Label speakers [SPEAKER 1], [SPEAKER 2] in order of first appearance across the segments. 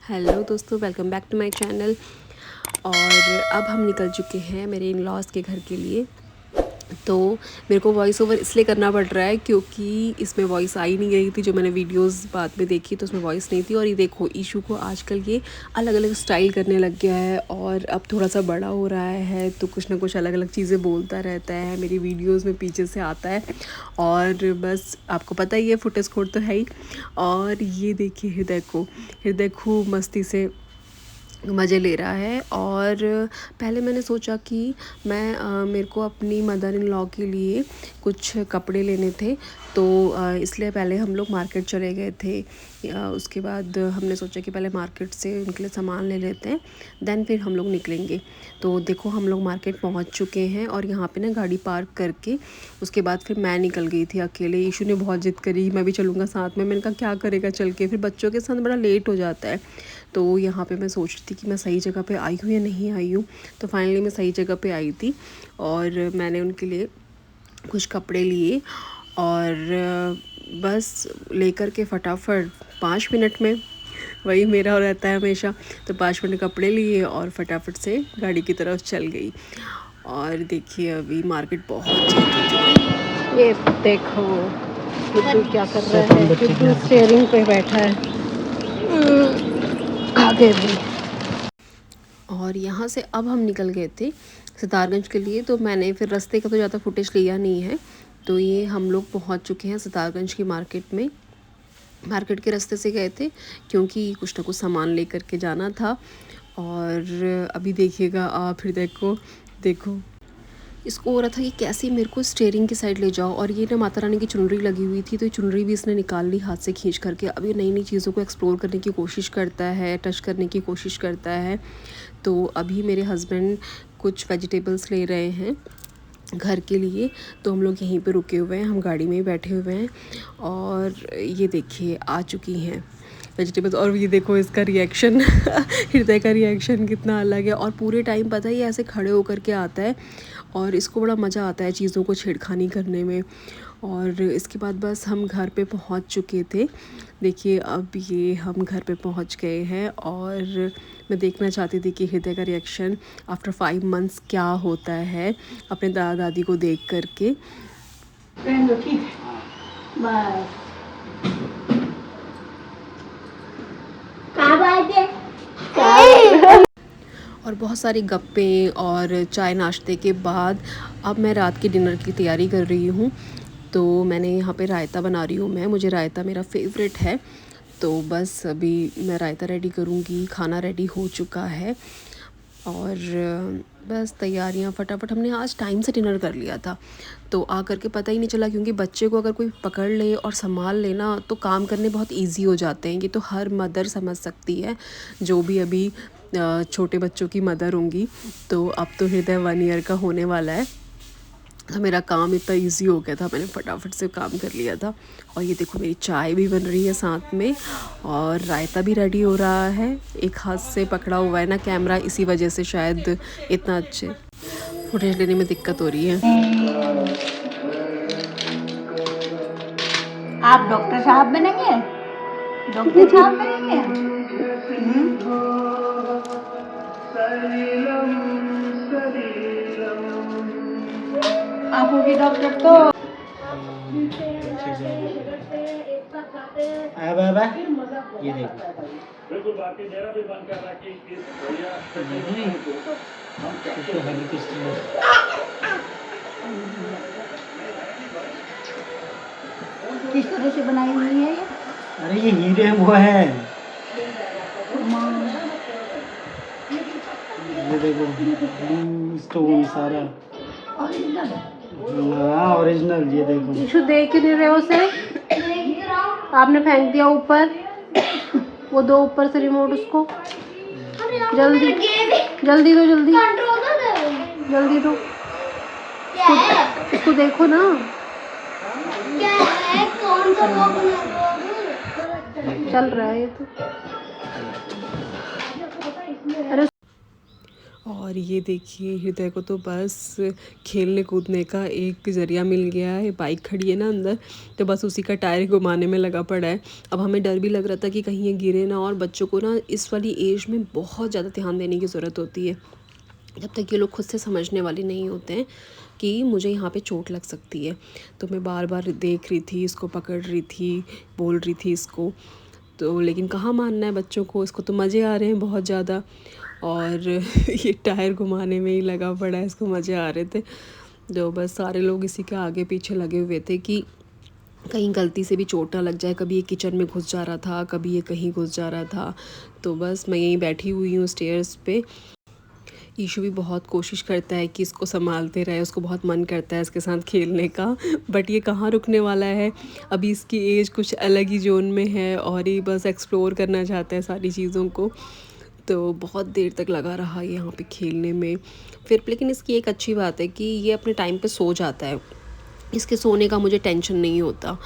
[SPEAKER 1] Hello दोस्तों, welcome back to my channel. और अब हम निकल चुके हैं मेरे इन लॉज के घर के लिए। तो मेरे को वॉइस ओवर इसलिए करना पड़ रहा है क्योंकि इसमें वॉइस आ ही नहीं रही थी। जो मैंने वीडियोस बाद में देखी तो उसमें वॉइस नहीं थी। और ये देखो, ईशू को आजकल ये अलग अलग स्टाइल करने लग गया है और अब थोड़ा सा बड़ा हो रहा है तो कुछ ना कुछ अलग अलग चीज़ें बोलता रहता है, मेरी वीडियोस में पीछे से आता है। और बस आपको पता ही है, फुटेज खोट तो है ही। और ये देखिए हृदय खूब मस्ती से मज़े ले रहा है। और पहले मैंने सोचा कि मेरे को अपनी मदर इन लॉ के लिए कुछ कपड़े लेने थे, तो इसलिए पहले हम लोग मार्केट चले गए थे। उसके बाद हमने सोचा कि पहले मार्केट से उनके लिए सामान ले लेते हैं, देन फिर हम लोग निकलेंगे। तो देखो, हम लोग मार्केट पहुंच चुके हैं और यहाँ पे ना गाड़ी पार्क करके उसके बाद फिर मैं निकल गई थी अकेले। ईशू ने बहुत ज़िद करी, मैं भी चलूँगा साथ में। मैंने कहा क्या करेगा चल के, फिर बच्चों के साथ बड़ा लेट हो जाता है। तो यहाँ पे मैं सोच रही थी कि मैं सही जगह पे आई हूँ या नहीं आई हूँ। तो फाइनली मैं सही जगह पे आई थी और मैंने उनके लिए कुछ कपड़े लिए और बस लेकर के फटाफट 5 मिनट में, वही मेरा रहता है हमेशा, तो 5 मिनट कपड़े लिए और फटाफट से गाड़ी की तरफ चल गई। और देखिए अभी मार्केट बहुत चेंज हो चुका है। ये देखो गुड्डू क्या कर रहा है। गुड्डू स्टीयरिंग पे बैठा है आगे भी। और यहाँ से अब हम निकल गए थे सितारगंज के लिए। तो मैंने फिर रास्ते का तो ज़्यादा फुटेज लिया नहीं है। तो ये हम लोग पहुँच चुके हैं सितारगंज की मार्केट में। मार्केट के रास्ते से गए थे क्योंकि कुछ ना कुछ सामान लेकर के जाना था। और अभी देखिएगा आप, फिर देखो इसको हो रहा था कि कैसे मेरे को स्टीयरिंग की साइड ले जाओ। और ये ना माता रानी की चुनरी लगी हुई थी, तो ये चुनरी भी इसने निकाल ली हाथ से खींच करके। अब ये नई नई चीज़ों को एक्सप्लोर करने की कोशिश करता है, टच करने की कोशिश करता है। तो अभी मेरे हस्बैंड कुछ वेजिटेबल्स ले रहे हैं घर के लिए, तो हम लोग यहीं पे रुके हुए हैं, हम गाड़ी में ही बैठे हुए हैं। और ये देखिए आ चुकी हैं वेजिटेबल्स। और ये देखो इसका रिएक्शन हृदय का रिएक्शन कितना अलग है। और पूरे टाइम पता ही ऐसे खड़े होकर के आता है और इसको बड़ा मज़ा आता है चीज़ों को छेड़खानी करने में। और इसके बाद बस हम घर पे पहुंच चुके थे। देखिए अब ये हम घर पे पहुंच गए हैं और मैं देखना चाहती थी कि हृदय का रिएक्शन आफ्टर 5 मंथ्स क्या होता है अपने दादा दादी को देख करके। और बहुत सारी गप्पे और चाय नाश्ते के बाद अब मैं रात की डिनर की तैयारी कर रही हूँ। तो मैंने यहाँ पे रायता बना रही हूँ मुझे रायता मेरा फेवरेट है। तो बस अभी मैं रायता रेडी करूँगी। खाना रेडी हो चुका है और बस तैयारियां फटाफट। हमने आज टाइम से डिनर कर लिया था तो आ करके पता ही नहीं चला, क्योंकि बच्चे को अगर कोई पकड़ ले और संभाल लेना तो काम करने बहुत इजी हो जाते हैं। ये तो हर मदर समझ सकती है, जो भी अभी छोटे बच्चों की मदर होंगी। तो अब तो हृदय 1 ईयर का होने वाला है, तो मेरा काम इतना इजी हो गया था, मैंने फटाफट से काम कर लिया था। और ये देखो मेरी चाय भी बन रही है साथ में और रायता भी रेडी हो रहा है। एक हाथ से पकड़ा हुआ है ना कैमरा, इसी वजह से शायद इतना अच्छे फुटेज लेने में दिक्कत हो रही है।
[SPEAKER 2] आप डॉक्टर साहब बनेंगे? डॉक्टर साहब बनेंगे? आंखों की डॉक्टर तो
[SPEAKER 3] ये देखो
[SPEAKER 2] किस तरह से बनाई हुई है ये?
[SPEAKER 3] अरे ये हीरे वो है, ये देखो ब्लू स्टोन सारा ओरिजिनल। ये देखो
[SPEAKER 1] इशू देख क्यों नहीं रहे हो उसे? आपने फेंक दिया ऊपर, वो दो ऊपर से रिमोट उसको। जल्दी जल्दी दो, जल्दी दो उसको देखो ना।
[SPEAKER 2] कौन सा
[SPEAKER 1] चल रहा है ये तो। अरे और ये देखिए हृदय को तो बस खेलने कूदने का एक ज़रिया मिल गया है। बाइक खड़ी है ना अंदर, तो बस उसी का टायर घुमाने में लगा पड़ा है। अब हमें डर भी लग रहा था कि कहीं ये गिरे ना, और बच्चों को ना इस वाली एज में बहुत ज़्यादा ध्यान देने की ज़रूरत होती है, जब तक ये लोग खुद से समझने वाले नहीं होते हैं कि मुझे यहाँ पे चोट लग सकती है। तो मैं बार बार देख रही थी, इसको पकड़ रही थी, बोल रही थी इसको, तो लेकिन कहाँ मानना है बच्चों को, इसको तो मज़े आ रहे हैं बहुत ज़्यादा। और ये टायर घुमाने में ही लगा पड़ा है, इसको मज़े आ रहे थे। जो बस सारे लोग इसी के आगे पीछे लगे हुए थे कि कहीं गलती से भी चोट ना लग जाए। कभी ये किचन में घुस जा रहा था, कभी ये कहीं घुस जा रहा था। तो बस मैं यहीं बैठी हुई हूँ स्टेयर्स पे। ईशु भी बहुत कोशिश करता है कि इसको संभालते रहे, उसको बहुत मन करता है इसके साथ खेलने का, बट ये कहाँ रुकने वाला है। अभी इसकी एज कुछ अलग ही जोन में है और ये बस एक्सप्लोर करना चाहता है सारी चीज़ों को। तो बहुत देर तक लगा रहा ये यहाँ पे खेलने में। फिर लेकिन इसकी एक अच्छी बात है कि ये अपने टाइम पे सो जाता है, इसके सोने का मुझे टेंशन नहीं होता।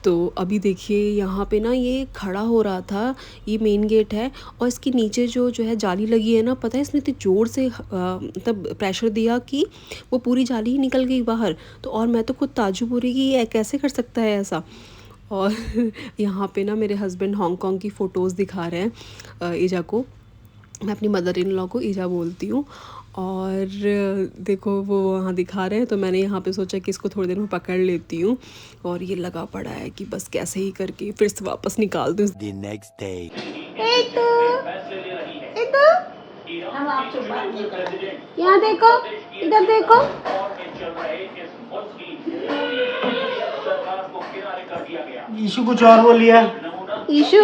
[SPEAKER 1] तो अभी देखिए यहाँ पे ना ये खड़ा हो रहा था, ये मेन गेट है और इसके नीचे जो है जाली लगी है ना, पता है इसने इतनी ज़ोर से मतलब प्रेशर दिया कि वो पूरी जाली ही निकल गई बाहर। तो और मैं तो खुद ताज्जुब हो रही कि ये कैसे कर सकता है ऐसा। और यहाँ पे ना मेरे हस्बैंड हांगकांग की फ़ोटोज़ दिखा रहे हैं ईजा को। मैं अपनी मदर इन लॉ को ईजा बोलती हूँ। और देखो वो वहाँ दिखा रहे हैं, तो मैंने यहाँ पे सोचा कि इसको थोड़ी देर में पकड़ लेती हूँ। और ये लगा पड़ा है कि बस कैसे ही करके फिर से वापस निकाल दूँ।
[SPEAKER 4] The next day.
[SPEAKER 2] यहाँ देखो, इधर देखो।
[SPEAKER 3] ईशु कुछ और बोलिए।
[SPEAKER 2] ईशु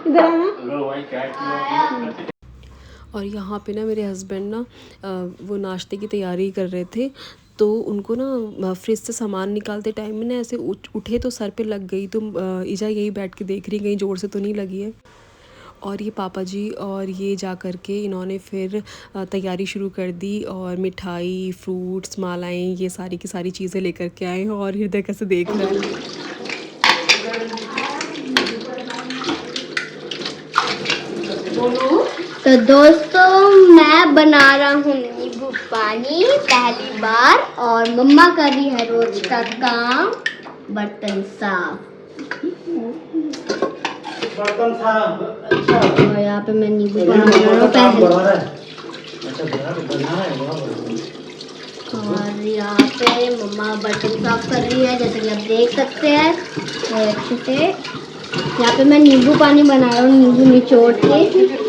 [SPEAKER 2] इधर आना।
[SPEAKER 1] और यहाँ पे ना मेरे हस्बैंड ना वो नाश्ते की तैयारी कर रहे थे, तो उनको ना फ्रिज से सामान निकालते टाइम में ना ऐसे उठे तो सर पे लग गई। तो ईजा यही बैठ के देख रही, कहीं ज़ोर से तो नहीं लगी है। और ये पापा जी और ये जा कर के इन्होंने फिर तैयारी शुरू कर दी, और मिठाई, फ्रूट्स, मालाएं, ये सारी की सारी चीज़ें लेकर के आए हैं। और हृदय कैसे देख रहा है।
[SPEAKER 2] तो दोस्तों मैं बना रहा हूँ नींबू पानी पहली बार, और मम्मा कर रही है रोज का काम, बर्तन साफ।
[SPEAKER 3] बर्तन साफ। अच्छा।
[SPEAKER 2] और यहाँ पे मैं नींबू पानी बना रहा हूँ पहले।
[SPEAKER 3] अच्छा बना है।
[SPEAKER 2] और यहाँ पे मम्मा बर्तन साफ कर रही है, जैसे कि आप देख सकते हैं अच्छे से। यहाँ पे मैं नींबू पानी बना रहा हूँ, नींबू निचोड़ के।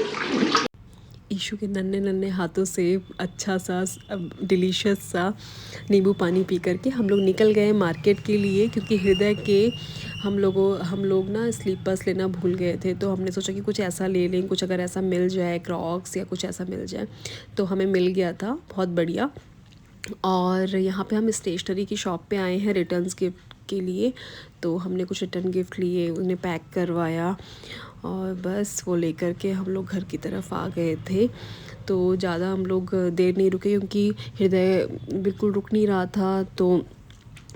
[SPEAKER 1] ईशु के नन्हे नन्हे हाथों से अच्छा सा डिलीशियस सा नींबू पानी पी करके हम लोग निकल गए मार्केट के लिए, क्योंकि हृदय के हम लोग ना स्लीपर्स लेना भूल गए थे। तो हमने सोचा कि कुछ ऐसा ले लें, कुछ अगर ऐसा मिल जाए, क्रॉक्स या कुछ ऐसा मिल जाए। तो हमें मिल गया था, बहुत बढ़िया। और यहाँ पे हम स्टेशनरी की शॉप पे आए हैं रिटर्न्स गिफ्ट के लिए। तो हमने कुछ रिटर्न गिफ्ट लिए, उन्हें पैक करवाया और बस वो लेकर के हम लोग घर की तरफ आ गए थे। तो ज़्यादा हम लोग देर नहीं रुके, क्योंकि हृदय बिल्कुल रुक नहीं रहा था। तो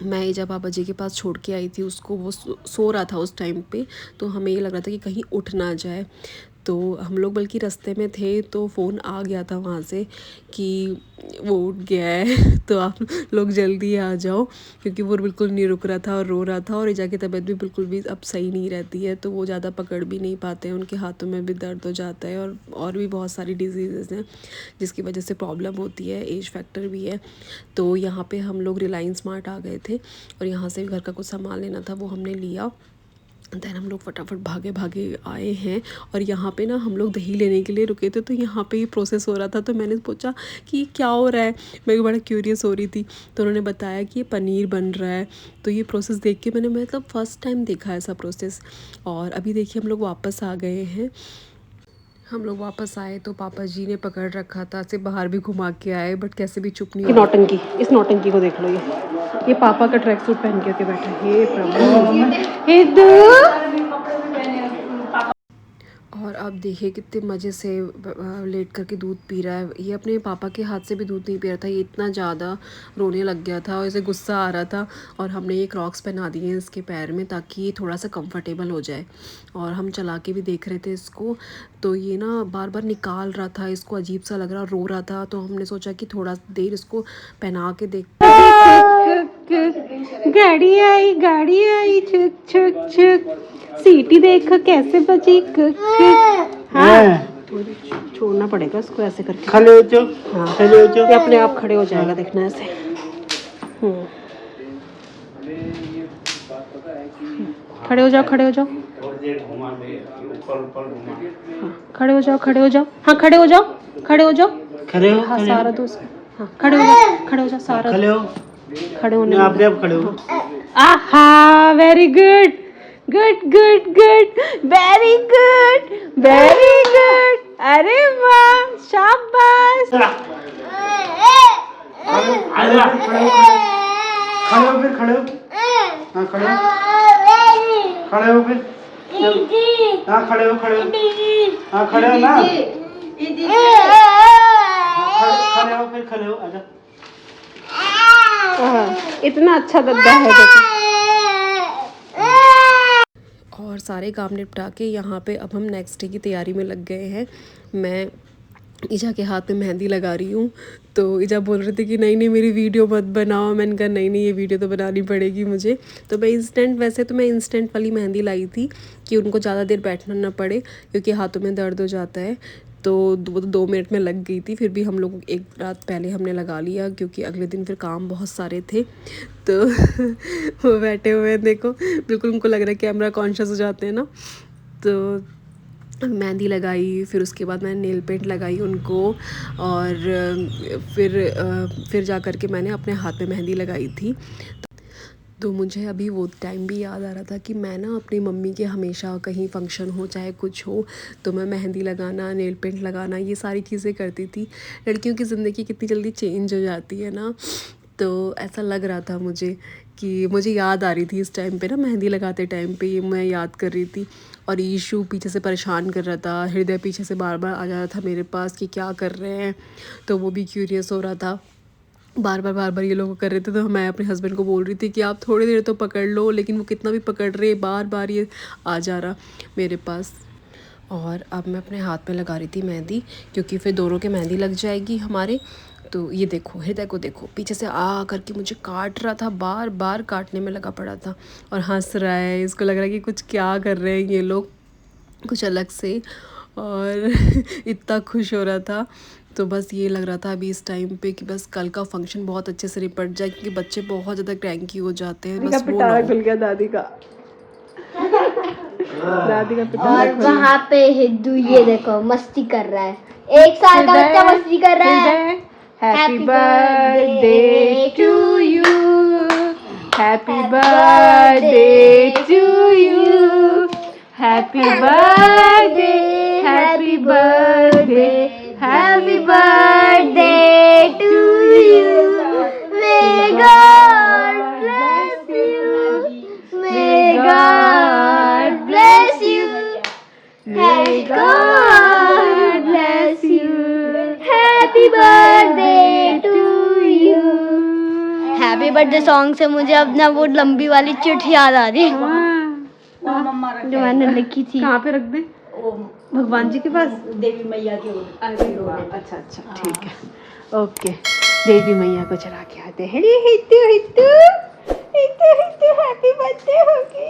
[SPEAKER 1] मैं जब पापा जी के पास छोड़ के आई थी उसको, वो सो रहा था उस टाइम पे। तो हमें ये लग रहा था कि कहीं उठ ना जाए। तो हम लोग बल्कि रास्ते में थे तो फ़ोन आ गया था वहाँ से कि वो उठ गया है तो आप लोग जल्दी आ जाओ, क्योंकि वो बिल्कुल नहीं रुक रहा था और रो रहा था। और ईजा की तबीयत भी बिल्कुल भी अब सही नहीं रहती है, तो वो ज़्यादा पकड़ भी नहीं पाते हैं, उनके हाथों में भी दर्द हो जाता है। और भी बहुत सारी डिजीज़ हैं जिसकी वजह से प्रॉब्लम होती है, एज फैक्टर भी है। तो यहाँ पे हम लोग रिलायंस मार्ट आ गए थे और यहाँ से घर का कुछ सामान लेना था, वो हमने लिया। दैन हम लोग फटाफट भागे भागे आए हैं। और यहाँ पे ना हम लोग दही लेने के लिए रुके थे, तो यहाँ पे ये प्रोसेस हो रहा था। तो मैंने पूछा कि क्या हो रहा है, मैं बड़ा क्यूरियस हो रही थी। तो उन्होंने बताया कि ये पनीर बन रहा है। तो ये प्रोसेस देख के मैंने मतलब फ़र्स्ट टाइम देखा ऐसा प्रोसेस। और अभी देखिए हम लोग वापस आ गए हैं। हम लोग वापस आए तो पापा जी ने पकड़ रखा था, सिर्फ बाहर भी घुमा के आए, बट कैसे भी चुप नहीं। नौटंकी, इस नौटंकी को देख लो, ये पापा का ट्रैक सूट पहन के बैठा है। हे प्रभु। और अब अब देखिए कितने मज़े से लेट करके दूध पी रहा है। ये अपने पापा के हाथ से भी दूध नहीं पी रहा था, ये इतना ज़्यादा रोने लग गया था और इसे गुस्सा आ रहा था। और हमने ये क्रॉक्स पहना दिए हैं इसके पैर में ताकि ये थोड़ा सा कंफर्टेबल हो जाए। और हम चला के भी देख रहे थे इसको, तो ये ना बार बार निकाल रहा था, इसको अजीब सा लग रहा, रो रहा था। तो हमने सोचा कि थोड़ा देर इसको पहना के देख। गाड़ी आई छुक छुक छुक, सीटी देखो कैसे बजी। हाँ थोड़ी छोड़ना पड़ेगा इसको ऐसे करके।
[SPEAKER 3] खड़े हो जाओ,
[SPEAKER 1] हाँ
[SPEAKER 3] खड़े हो जाओ।
[SPEAKER 1] ये अपने आप खड़े हो जाएगा, देखना ऐसे। खड़े हो जाओ, खड़े हो जाओ, खड़े हो जाओ, खड़े हो जाओ। हाँ खड़े हो जाओ, खड़े हो जाओ,
[SPEAKER 3] खड़े हो,
[SPEAKER 1] हाँ सारा दोस्त। हाँ खड़े हो जाओ, खड़े हो जाओ सारा।
[SPEAKER 3] खड़े हो,
[SPEAKER 1] खड़े होने
[SPEAKER 3] आप खड़े हो।
[SPEAKER 1] आहा very good good good good, very good very good, अरे वाह शाबाश।
[SPEAKER 3] खड़े हो फिर, खड़े हो। हाँ खड़े हो, खड़े हो फिर। हाँ खड़े हो, खड़े हो। हाँ खड़े हो ना, खड़े हो फिर, खड़े हो। आजा।
[SPEAKER 1] इतना अच्छा गद्दा है देखो। और सारे काम निपटा के यहाँ पे अब हम नेक्स्ट डे की तैयारी में लग गए हैं। मैं ईजा के हाथ में मेहंदी लगा रही हूँ, तो ईजा बोल रहे थे कि नहीं नहीं मेरी वीडियो मत बनाओ। मैंने कहा नहीं नहीं ये वीडियो तो बनानी पड़ेगी मुझे। तो मैं वैसे तो मैं इंस्टेंट वाली मेहंदी लाई थी कि उनको ज़्यादा देर बैठना ना पड़े क्योंकि हाथों में दर्द हो जाता है। तो वो 2 मिनट में लग गई थी, फिर भी हम लोग एक रात पहले हमने लगा लिया क्योंकि अगले दिन फिर काम बहुत सारे थे। तो वो बैठे हुए हैं देखो, बिल्कुल उनको लग रहा है कैमरा कॉन्शियस हो जाते हैं ना। तो मेहंदी लगाई, फिर उसके बाद मैंने नेल पेंट लगाई उनको, और फिर जा कर के मैंने अपने हाथ में मेहंदी लगाई थी। तो मुझे अभी वो टाइम भी याद आ रहा था कि मैं ना अपनी मम्मी के हमेशा कहीं फंक्शन हो चाहे कुछ हो तो मैं मेहंदी लगाना, नेल पेंट लगाना, ये सारी चीज़ें करती थी। लड़कियों की ज़िंदगी कितनी जल्दी चेंज हो जाती है ना। तो ऐसा लग रहा था मुझे कि मुझे याद आ रही थी इस टाइम पे ना, मेहंदी लगाते टाइम पे ये मैं याद कर रही थी। और ईशू पीछे से परेशान कर रहा था, हृदय पीछे से बार बार आ जा रहा था मेरे पास कि क्या कर रहे हैं। तो वो भी क्यूरियस हो रहा था, बार बार ये लोग कर रहे थे। तो मैं अपने हस्बैंड को बोल रही थी कि आप थोड़ी देर तो पकड़ लो, लेकिन वो कितना भी पकड़ रहे, बार बार ये आ जा रहा मेरे पास। और अब मैं अपने हाथ में लगा रही थी मेहंदी क्योंकि फिर दोनों के मेहंदी लग जाएगी हमारे। तो ये देखो हृदय को देखो, पीछे से आ करके मुझे काट रहा था, बार बार काटने में लगा पड़ा था और हंस रहा है। इसको लग रहा है कि कुछ क्या कर रहे हैं ये लोग, कुछ अलग से। और इतना खुश हो रहा था। तो बस ये लग रहा था अभी इस टाइम पे कि बस कल का फंक्शन बहुत अच्छे से निपट जाए क्योंकि बच्चे बहुत ज़्यादा क्रैंकी हो जाते हैं। बस वो ना खुल गया दादी का दादी का पिटारा।
[SPEAKER 2] और वहाँ पे हिंदू ये देखो मस्ती कर रहा है, 1 साल का बच्चा मस्ती कर रहा है।
[SPEAKER 1] Happy birthday to you, happy birthday to you, happy birthday, happy birthday, happy birthday to you. May God bless you, may God bless you, may God bless you, happy birthday to you। Happy birthday song से मुझे अपना वो लंबी वाली चिट्ठी याद आ रही है जो मैंने लिखी थी। कहाँ पे रख दे? भगवान जी के पास, देवी मैया के। अरे वाह, अच्छा अच्छा ठीक है, ओके। देवी मैया को चला के आते हैं। हितू हितू हितू हितू, हैप्पी बर्थडे होगी।